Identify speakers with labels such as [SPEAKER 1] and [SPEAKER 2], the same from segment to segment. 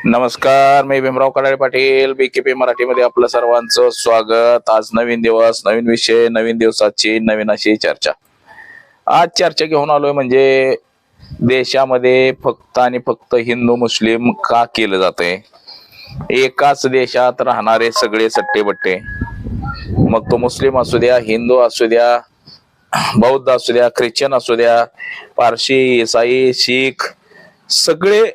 [SPEAKER 1] नमस्कार, मी भीमराव कडाळे पाटील, बीकेपी मराठीमध्ये आपलं सर्वांचं स्वागत. आज नवीन दिवस, नवीन विषय, नवीन दिवसाची नवीन अशी चर्चा. आज चर्चा घेऊन आलोय म्हणजे देशामध्ये फक्त आणि फक्त हिंदू मुस्लिम का केलं जातंय. एकाच देशात राहणारे सगळे सट्टेबट्टे, मग तो मुस्लिम असू द्या, हिंदू असू द्या, बौद्ध असू द्या, ख्रिश्चन असू द्या, पारशी, ईसाई, शीख, सगळे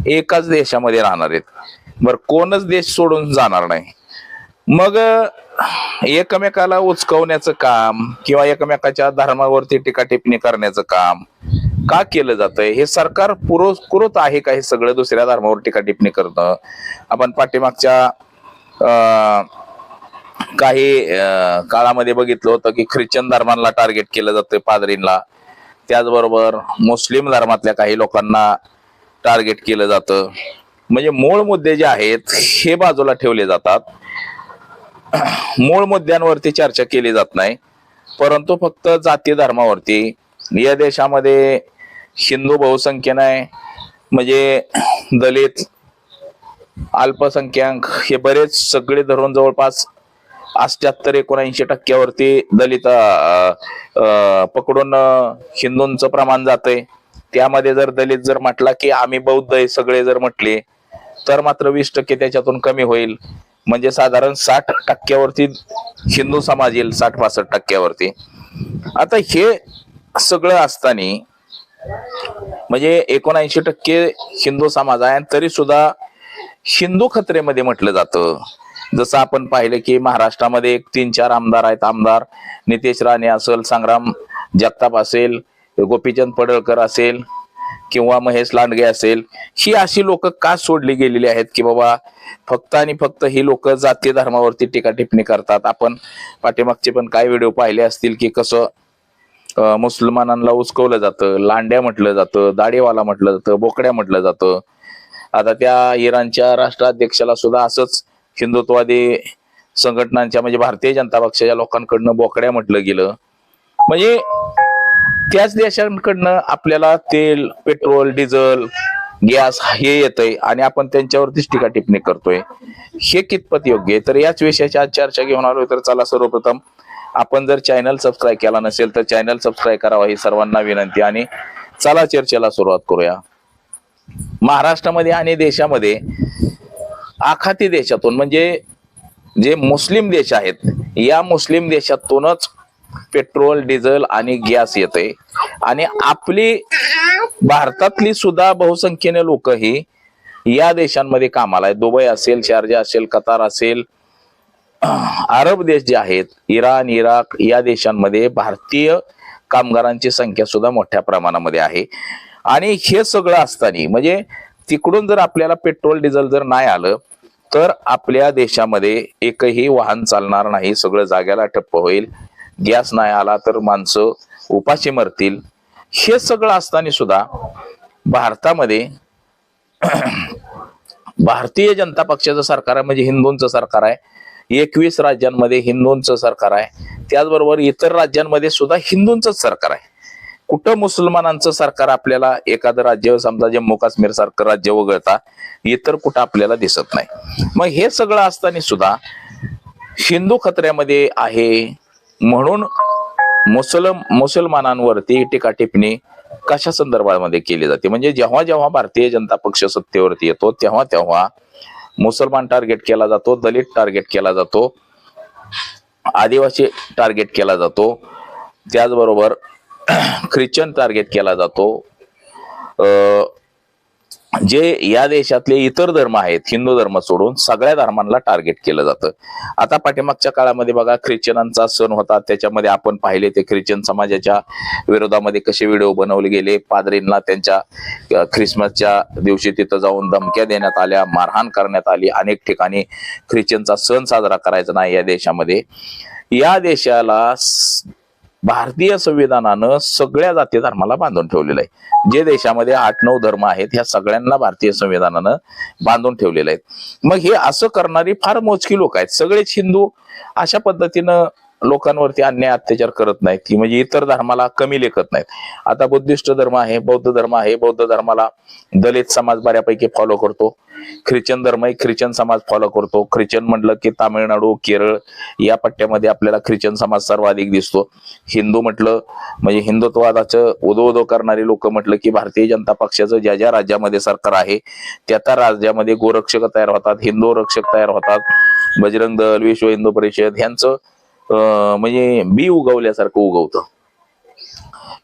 [SPEAKER 1] एकाच देशामध्ये राहणार आहेत. बर, कोणच देश सोडून जाणार नाही. मग एकमेकाला उचकवण्याचं काम किंवा एकमेकाच्या धर्मावरती टीका टिप्पणी करण्याचं काम का केलं जातंय. हे सरकार पुरस्कृत आहे का हे सगळं दुसऱ्या धर्मावर टीका टिप्पणी करणं. आपण पाठीमागच्या काही काळामध्ये बघितलं होतं की ख्रिश्चन धर्माला टार्गेट केलं जातं, पादरींना. त्याचबरोबर मुस्लिम धर्मातल्या काही लोकांना टार्गेट केलं जातं. म्हणजे मूळ मुद्दे जे आहेत हे बाजूला ठेवले जातात. मूळ मुद्द्यांवरती चर्चा केली जात नाही, परंतु फक्त जाती धर्मावरती. या देशामध्ये हिंदू बहुसंख्य नाही, म्हणजे दलित, अल्पसंख्याक हे बरेच सगळे धरून जवळपास 78-79% दलित पकडून हिंदूंचं प्रमाण जातंय. त्यामध्ये जर दलित जर म्हटला की आम्ही बौद्ध आहे सगळे जर म्हटले तर मात्र 20% त्याच्यातून कमी होईल. म्हणजे साधारण 60% हिंदू समाज येईल, 60-65%. आता हे सगळं असताना म्हणजे 79% हिंदू समाज आहे, तरी सुद्धा हिंदू खत्रेमध्ये म्हटलं जातं. जसं आपण पाहिलं की महाराष्ट्रामध्ये 3-4 आमदार आहेत. आमदार नितेश राणे असेल, संग्राम जगताप असेल, गोपीचंद पडळकर असेल किंवा महेश लांडगे असेल. ही अशी लोक का सोडली गेलेली आहेत की बाबा फक्त आणि फक्त ही लोक जातीय धर्मावरती टीका टिप्पणी करतात. आपण पाठीमागचे पण काय व्हिडिओ पाहिले असतील की कसं मुसलमानांना उचकवलं जातं, लांड्या म्हटलं जातं, दाढीवाला म्हटलं जातं, बोकड्या म्हटलं जातं. आता त्या इराणच्या राष्ट्राध्यक्षाला सुद्धा असंच हिंदुत्ववादी संघटनांच्या म्हणजे भारतीय जनता पक्षाच्या लोकांकडनं बोकड्या म्हटलं गेलं. म्हणजे त्याच देशांकडनं आपल्याला तेल, पेट्रोल, डिझेल, गॅस हे येतंय आणि आपण त्यांच्यावरतीच टीका टिप्पणी करतोय. हे कितपत योग्य आहे. तर याच विषयाची आज चर्चा घेऊन आलोय. तर चला, सर्वप्रथम आपण जर चॅनल सबस्क्राईब केला नसेल तर चॅनल सबस्क्राईब करावा ही सर्वांना विनंती. आणि चला चर्चेला सुरुवात करूया. महाराष्ट्रामध्ये आणि देशामध्ये आखाती देशातून म्हणजे जे मुस्लिम देश आहेत या मुस्लिम देशातूनच पेट्रोल, डिझेल आणि गॅस येते. आणि आपली भारतातली सुद्धा बहुसंख्येने लोक ही या देशांमध्ये कामाला आहेत. दुबई असेल, शारजा असेल, कतार असेल, अरब देश जे आहेत, इराण, इराक या देशांमध्ये भारतीय कामगारांची संख्या सुद्धा मोठ्या प्रमाणामध्ये आहे. आणि हे सगळं असताना म्हणजे तिकडून जर आपल्याला पेट्रोल, डिझेल जर नाही आलं तर आपल्या देशामध्ये एकही वाहन चालणार नाही, सगळं जाग्याला ठप्प होईल. गॅस नाही आला तर माणसं उपाशी मरतील. हे सगळं असताना सुद्धा भारतामध्ये भारतीय जनता पक्षाचं सरकार आहे, म्हणजे हिंदूंचं सरकार आहे. 21 राज्यांमध्ये हिंदूंचं सरकार आहे. त्याचबरोबर इतर राज्यांमध्ये सुद्धा हिंदूंचंच सरकार आहे. कुठं मुसलमानांचं सरकार आपल्याला एखादं राज्य, समजा जम्मू काश्मीर सारखं राज्य वगळता इतर कुठं आपल्याला दिसत नाही. मग हे सगळं असताना सुद्धा हिंदू खत्र्यामध्ये आहे म्हणून मुसलमानांवरती टीका टिप्पणी कशा संदर्भामध्ये केली जाते. म्हणजे जेव्हा जेव्हा भारतीय जनता पक्ष सत्तेवरती येतो तेव्हा तेव्हा मुसलमान टार्गेट केला जातो, दलित टार्गेट केला जातो, आदिवासी टार्गेट केला जातो, त्याचबरोबर ख्रिश्चन टार्गेट केला जातो. जे या देशातले इतर धर्म आहेत हिंदू धर्म सोडून सगळ्या धर्मांना टार्गेट केलं जातं. आता पाठीमागच्या काळामध्ये बघा ख्रिश्चनांचा सण होता, त्याच्यामध्ये आपण पाहिले ते ख्रिश्चन समाजाच्या विरोधामध्ये कसे व्हिडिओ बनवले गेले. पादरींना त्यांच्या ख्रिसमसच्या दिवशी तिथं जाऊन धमक्या देण्यात आल्या, मारहाण करण्यात आली. अनेक ठिकाणी ख्रिश्चनचा सण साजरा करायचा नाही या देशामध्ये. या देशाला भारतीय संविधानानं सगळ्या जाती धर्माला बांधून ठेवलेलं आहे. जे देशामध्ये 8-9 धर्म आहेत ह्या सगळ्यांना भारतीय संविधानानं बांधून ठेवलेलं आहे. मग हे असं करणारी फार मोजकी लोक आहेत. सगळेच हिंदू अशा पद्धतीनं लोकांवरती अन्याय अत्याचार करत नाहीत, की म्हणजे इतर धर्माला कमी लेखत नाहीत. आता बुद्धिस्ट धर्म आहे, बौद्ध धर्म आहे, बौद्ध धर्माला दलित समाज बऱ्यापैकी फॉलो करतो. ख्रिश्चन धर्म आहे, ख्रिश्चन समाज फॉलो करतो. ख्रिश्चन म्हटलं की तामिळनाडू, केरळ या पट्ट्यामध्ये आपल्याला ख्रिश्चन समाज सर्वाधिक दिसतो. हिंदू म्हटलं म्हणजे हिंदुत्ववादाचं उदो करणारी लोक म्हटलं की भारतीय जनता पक्षाचं ज्या ज्या राज्यामध्ये सरकार आहे त्या त्या राज्यामध्ये गोरक्षक तयार होतात, हिंदू रक्षक तयार होतात. बजरंग दल, विश्व हिंदू परिषद ह्यांचं म्हणजे बी उगवल्यासारखं उगवतं.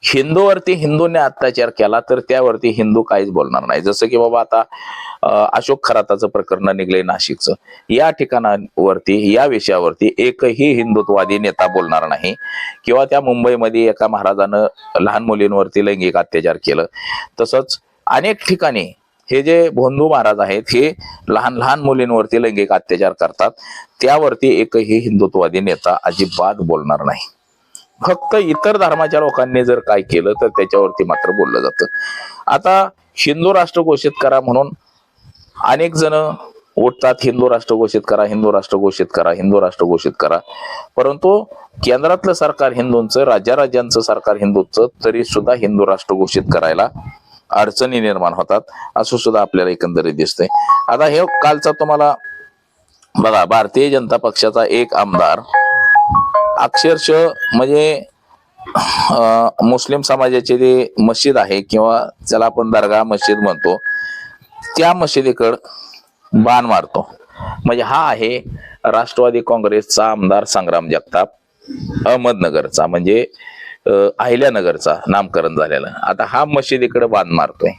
[SPEAKER 1] हिंदूवरती हिंदूने अत्याचार केला तर त्यावरती हिंदू काहीच बोलणार नाही. जसं की बाबा आता अशोक खराताचं प्रकरण निघलंय नाशिकचं, या ठिकाणावरती या विषयावरती एकही हिंदुत्ववादी नेता बोलणार नाही. किंवा त्या मुंबईमध्ये एका महाराजानं लहान मुलींवरती लैंगिक अत्याचार केलं, तसंच अनेक ठिकाणी हे जे भोंदू महाराज आहेत हे लहान लहान मुलींवरती लैंगिक अत्याचार करतात, त्यावरती एकही हिंदुत्ववादी नेता अजिबात बोलणार नाही. फक्त इतर धर्माच्या लोकांनी जर काय केलं तर त्याच्यावरती मात्र बोललं जातं. आता हिंदू राष्ट्र घोषित करा म्हणून अनेक जण उठतात, हिंदू राष्ट्र घोषित करा, हिंदू राष्ट्र घोषित करा, हिंदू राष्ट्र घोषित करा. परंतु केंद्रातलं सरकार हिंदूंचं, राज्यांचं सरकार हिंदूंचं, तरी सुद्धा हिंदू राष्ट्र घोषित करायला अडचणी निर्माण होतात, असं सुद्धा आपल्याला एकंदरीत दिसतंय. आता हे कालचा तुम्हाला बघा, भारतीय जनता पक्षाचा एक आमदार अक्षरशः म्हणजे मुस्लिम समाजाचे जे मस्जिद आहे किंवा त्याला आपण दर्गा मस्जिद म्हणतो, त्या मशिदीकडे बाण मारतो. म्हणजे हा आहे राष्ट्रवादी काँग्रेसचा आमदार संग्राम जगताप, अहमदनगरचा, म्हणजे अहिल्यानगरचा नामकरण झालेला. आता हा मशिदीकडे बाण मारतोय.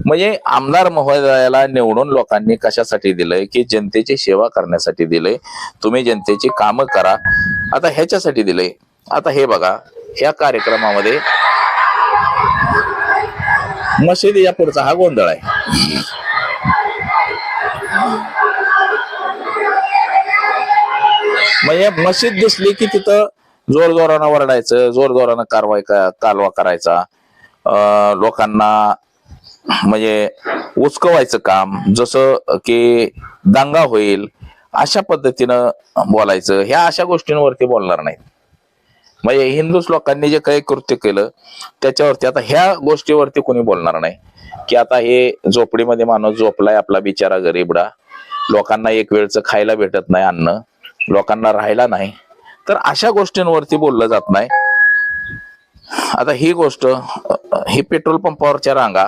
[SPEAKER 1] म्हणजे आमदार महोदयाला निवडून लोकांनी कशासाठी दिलंय? की जनतेची सेवा करण्यासाठी दिलंय. तुम्ही जनतेची कामं करा, आता ह्याच्यासाठी दिलंय. आता हे बघा, ह्या कार्यक्रमामध्ये मशिदीच्या पुढचा हा गोंधळ आहे. म्हणजे मशीद दिसली की तिथं जोर जोरानं वरडायचं, जोर जोरानं कालवा करायचा, लोकांना म्हणजे उचकवायचं काम, जसं की दंगा होईल अशा पद्धतीनं बोलायचं. ह्या अशा गोष्टींवरती बोलणार नाहीत. म्हणजे हिंदूच लोकांनी जे काही कृत्य केलं त्याच्यावरती, आता ह्या गोष्टीवरती कोणी बोलणार नाही. की आता हे झोपडीमध्ये माणूस झोपलाय आपला बिचारा गरीबडा, लोकांना एक वेळचं खायला भेटत नाही, अन्न लोकांना राहायला नाही, तर अशा गोष्टींवरती बोललं जात नाही. आता ही गोष्ट, ही पेट्रोल पंपावरच्या रांगा,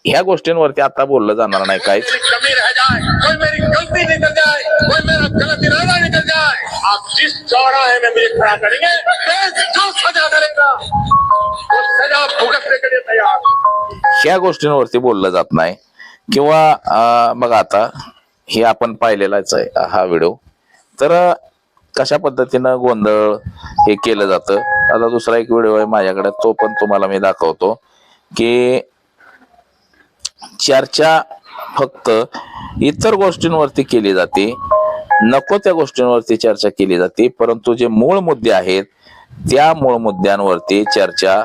[SPEAKER 1] ह्या गोष्टींवरती आता बोललं जाणार नाही काहीच. ह्या गोष्टींवरती बोललं जात नाही. किंवा बघा, आता हे आपण पाहिलेलाच आहे हा व्हिडिओ, तर कशा पद्धतीनं गोंधळ हे केलं जातं. आता दुसरा एक व्हिडिओ आहे माझ्याकडे, तो पण तुम्हाला मी दाखवतो. की चर्चा फक्त इतर गोष्टींवरती केली जाते, नको त्या गोष्टींवरती चर्चा केली जाते, परंतु जे मूळ मुद्दे आहेत त्या मूळ मुद्द्यांवरती चर्चा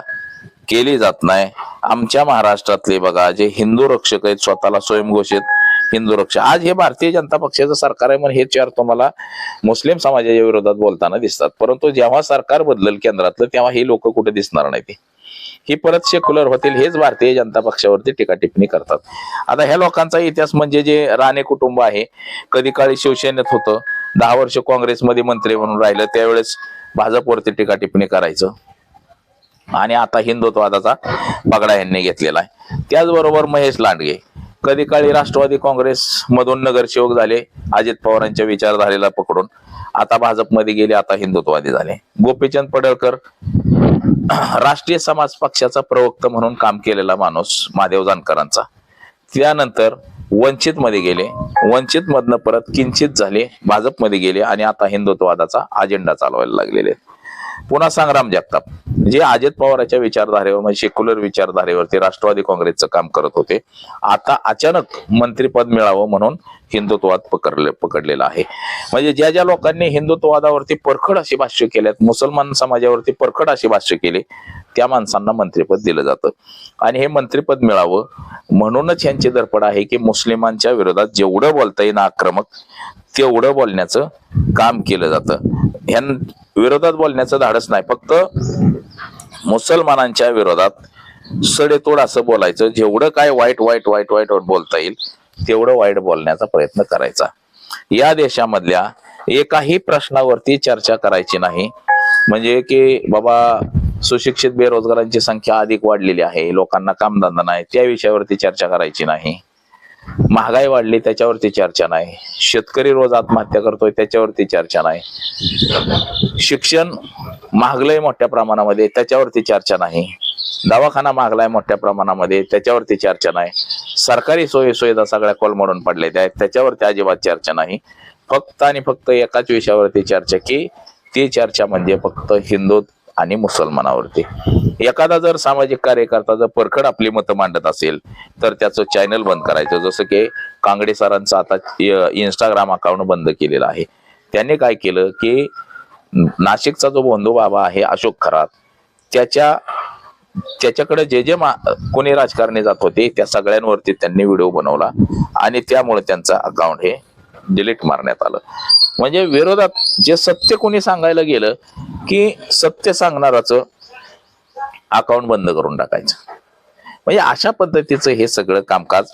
[SPEAKER 1] केली जात नाही. आमच्या महाराष्ट्रातले बघा, जे हिंदू रक्षक आहेत, स्वतःला स्वयंघोषित हिंदू रक्षक, आज हे भारतीय जनता पक्षाचं सरकार आहे म्हणून हे चार तुम्हाला मुस्लिम समाजाच्या विरोधात बोलताना दिसतात. परंतु जेव्हा सरकार बदलेल केंद्रातलं, तेव्हा ही लोक कुठे दिसणार नाही. ही परत सेक्युलर होतील, हेच भारतीय जनता पक्षावरती टीका टिप्पणी करतात. आता ह्या लोकांचा इतिहास म्हणजे जे राणे कुटुंब आहे, कधी काळी शिवसेनेत होतं, 10 वर्ष काँग्रेसमध्ये मंत्री म्हणून राहिलं, त्यावेळेस भाजपवरती टीका टिप्पणी करायचं, आणि आता हिंदुत्ववादाचा पगडा यांनी घेतलेला आहे. त्याचबरोबर महेश लांडगे कधी काळी राष्ट्रवादी काँग्रेस मधून नगरसेवक झाले, अजित पवारांच्या विचारधारेला पकडून, आता भाजपमध्ये गेले, आता हिंदुत्ववादी झाले. गोपीचंद पडळकर राष्ट्रीय समाज पक्षाचा प्रवक्ता म्हणून काम केलेला माणूस, महादेव जानकरांचा, त्यानंतर वंचित मध्ये गेले, वंचित मधनं परत किंचित झाले, भाजपमध्ये गेले, आणि आता हिंदुत्ववादाचा अजेंडा चालवायला लागलेले. पुन्हा संग्राम जगताप, जे अजित पवारांच्या विचारधारेवर, म्हणजे सेक्युलर विचारधारेवरती राष्ट्रवादी काँग्रेसचं काम करत होते, आता अचानक मंत्रीपद मिळावं म्हणून हिंदुत्ववाद पकडलेला आहे. म्हणजे ज्या ज्या लोकांनी हिंदुत्ववादावरती परखड अशी भाष्य केल्यात, मुसलमान समाजावरती परखड अशी भाष्य केले, त्या माणसांना मंत्रिपद दिलं जातं. आणि हे मंत्रिपद मिळावं म्हणूनच यांची धडपड आहे की मुस्लिमांच्या विरोधात जेवढं बोलता येईल आक्रमक, तेवढं बोलण्याचं काम केलं जातं. ह्या विरोधात बोलण्याचं धाडस नाही, फक्त मुसलमानांच्या विरोधात सडेतोड असं बोलायचं, जेवढं काय वाईट वाईट वाईट वाईट बोलता येईल तेवढं वाईट बोलण्याचा प्रयत्न करायचा. या देशामधल्या एकाही प्रश्नावरती चर्चा करायची नाही, म्हणजे की बाबा सुशिक्षित बेरोजगारांची संख्या अधिक वाढलेली आहे, लोकांना कामधंदा नाही, त्या विषयावरती चर्चा करायची नाही. महागाई वाढली त्याच्यावरती चर्चा नाही, शेतकरी रोज आत्महत्या करतोय त्याच्यावरती चर्चा नाही, शिक्षण महागलंय मोठ्या प्रमाणामध्ये त्याच्यावरती चर्चा नाही, दवाखाना महागलाय मोठ्या प्रमाणामध्ये त्याच्यावरती चर्चा नाही, सरकारी सोयी सुविधा सगळ्या कोलमडून पडलेल्या आहेत त्याच्यावरती अजिबात चर्चा नाही. फक्त आणि फक्त एकाच विषयावरती चर्चा, की ती चर्चा म्हणजे फक्त हिंदू आणि मुसलमानावरती. एखादा जर सामाजिक कार्यकर्ता जर परखड आपली मतं मांडत असेल तर त्याचं चॅनल बंद करायचं. जसं की कांगडे सरांचं आता इंस्टाग्राम अकाउंट बंद केलेलं आहे. त्यांनी काय केलं की नाशिकचा जो बंधू बाबा आहे अशोक खरात, त्याच्याकडे जे जे कोणी राजकारणी जात होते त्या सगळ्यांवरती त्यांनी व्हिडिओ बनवला आणि त्यामुळे त्यांचं अकाउंट हे डिलीट मारण्यात आलं. म्हणजे विरोधात जे सत्य कोणी सांगायला गेलं की सत्य सांगणाराचं अकाउंट बंद करून टाकायचं. म्हणजे अशा पद्धतीचं हे सगळं कामकाज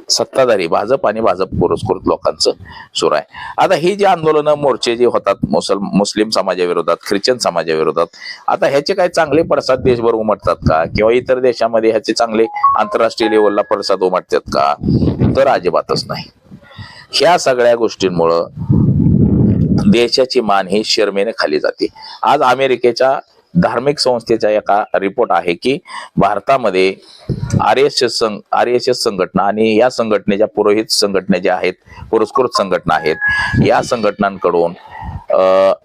[SPEAKER 1] सत्ताधारी भाजप आणि भाजप पुरस्कृत लोकांचं सुरू आहे. आता ही जी आंदोलनं मोर्चे जे होतात मुस्लिम समाजाविरोधात, ख्रिश्चन समाजाविरोधात, आता ह्याचे काही चांगले पडसाद देशभर उमटतात का, किंवा इतर देशामध्ये ह्याचे चांगले आंतरराष्ट्रीय लेवलला पडसाद उमटतात का, तर अजिबातच नाही. ह्या सगळ्या गोष्टींमुळं देशाची मान ही शर्मेने खाली जाते. आज अमेरिकेच्या धार्मिक संस्थेचा एका रिपोर्ट आहे की भारतामध्ये आरएसएस संघटना आणि या संघटनेच्या पुरोहित संघटना ज्या आहेत, पुरस्कृत संघटना आहेत, या संघटनांकडून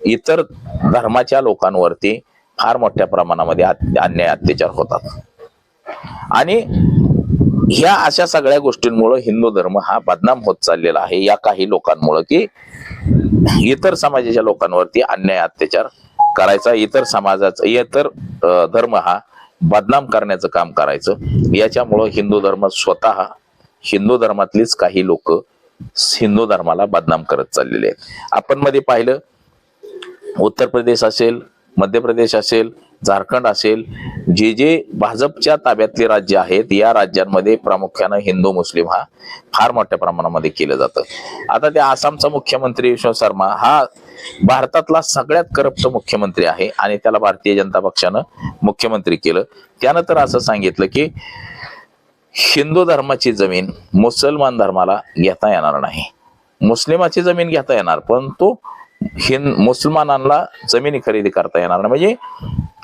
[SPEAKER 1] इतर धर्माच्या लोकांवरती फार मोठ्या प्रमाणामध्ये अन्याय अत्याचार होतात. आणि ह्या अशा सगळ्या गोष्टींमुळे हिंदू धर्म हा बदनाम होत चाललेला आहे, या काही लोकांमुळे, की इतर समाजाच्या लोकांवरती अन्याय अत्याचार करायचा, इतर समाजाचा इतर धर्म हा बदनाम करण्याचं काम करायचं. याच्यामुळं हिंदू धर्म स्वतः हिंदू धर्मातलीच काही लोक हिंदू धर्माला बदनाम करत चाललेले आहेत. आपण मध्ये पाहिलं, उत्तर प्रदेश असेल, मध्य प्रदेश असेल, झारखंड असेल, जे जे भाजपच्या ताब्यातली राज्य आहेत या राज्यांमध्ये प्रामुख्यानं हिंदू मुस्लिम हा फार मोठ्या प्रमाणामध्ये केलं जातं. आता त्या आसामचा मुख्यमंत्री विश्व शर्मा हा भारतातला सगळ्यात करप्ट मुख्यमंत्री आहे आणि त्याला भारतीय जनता पक्षानं मुख्यमंत्री केलं. त्यानं तर असं सांगितलं की हिंदू धर्माची जमीन मुसलमान धर्माला घेता येणार नाही, मुस्लिमाची जमीन घेता येणार परंतु मुसलमानांना जमिनी खरेदी करता येणार नाही. म्हणजे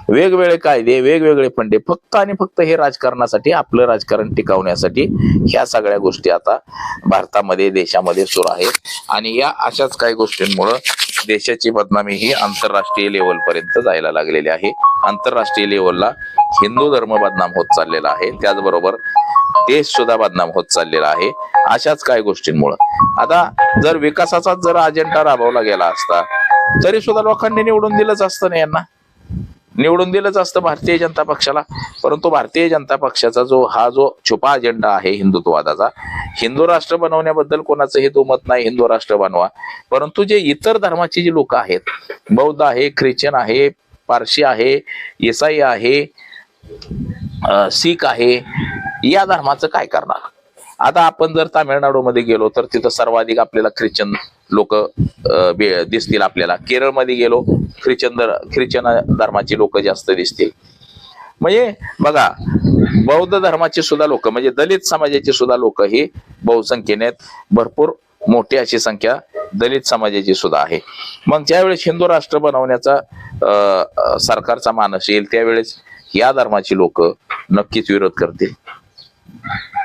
[SPEAKER 1] वेगवेगळे कायदे, वेगवेगळे फंडे, फक्त आणि फक्त हे राजकारणासाठी, आपलं राजकारण टिकवण्यासाठी ह्या सगळ्या गोष्टी आता भारतामध्ये, देशामध्ये सुरू आहेत. आणि या अशाच काही गोष्टींमुळं देशाची बदनामी ही आंतरराष्ट्रीय लेवल पर्यंत जायला लागलेली आहे. आंतरराष्ट्रीय लेवलला हिंदू धर्म बदनाम होत चाललेला आहे, त्याचबरोबर देश सुद्धा बदनाम होत चाललेला आहे अशाच काही गोष्टींमुळं. आता जर विकासाचा जर अजेंडा राबवला गेला असता तरी सुद्धा लोकांनी निवडून दिलंच असतं ना, यांना निवडून दिलंच असतं भारतीय जनता पक्षाला. परंतु भारतीय जनता पक्षाचा जो छुपा अजेंडा आहे हिंदुत्ववादाचा, हिंदू राष्ट्र बनवण्याबद्दल कोणाचं हे दुमत नाही, हिंदू राष्ट्र बनवा, परंतु जे इतर धर्माची जी लोक आहेत, बौद्ध आहे, ख्रिश्चन आहे, पारशी आहे, ईसाई आहे, शीख आहे, या धर्माचं काय करणार. आता आपण जर तामिळनाडूमध्ये गेलो तर तिथं सर्वाधिक आपल्याला ख्रिश्चन लोक दिसतील. आपल्याला केरळमध्ये गेलो ख्रिश्चन धर्माची लोक जास्त दिसतील. म्हणजे बघा, बौद्ध धर्माची सुद्धा लोक, म्हणजे दलित समाजाची सुद्धा लोक ही बहुसंख्येने भरपूर मोठी अशी संख्या दलित समाजाची सुद्धा आहे. मग ज्यावेळेस हिंदू राष्ट्र बनवण्याचा सरकारचा मानस येईल त्यावेळेस या धर्माची लोक नक्कीच विरोध करतील.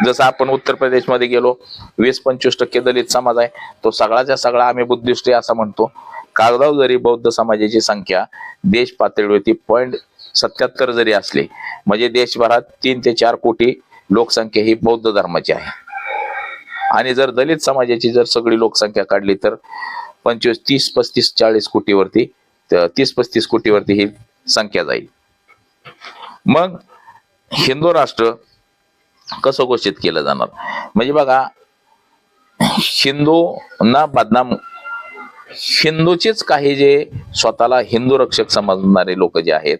[SPEAKER 1] जसं आपण उत्तर प्रदेशमध्ये गेलो, 20-25% दलित समाज आहे, तो सगळाच्या सगळा आम्ही बुद्धिस्ट असं म्हणतो. कागदावर जरी बौद्ध समाजाची संख्या देश पातळीवरती 0.77 जरी असली, म्हणजे देशभरात 3 ते 4 कोटी लोकसंख्या ही बौद्ध धर्माची आहे. आणि जर दलित समाजाची जर सगळी लोकसंख्या काढली तर 25, 30, 35, 40 कोटीवरती 30-35 कोटीवरती ही संख्या जाईल. मग हिंदू राष्ट्र कसं घोषित केलं जाणार. म्हणजे बघा, हिंदूंना बदनाम, हिंदूचेच काही जे स्वतःला हिंदू रक्षक समजणारे लोक जे आहेत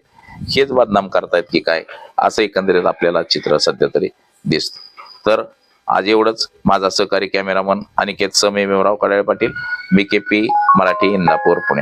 [SPEAKER 1] हेच बदनाम करतायत की काय, असं एकंदरीत आपल्याला चित्र सध्या तरी दिसत. तर आज एवढंच. माझा सहकारी कॅमेरामन अनिकेत समे, मेवराव कडाळे पाटील, BKP मराठी, इंदापूर, पुणे.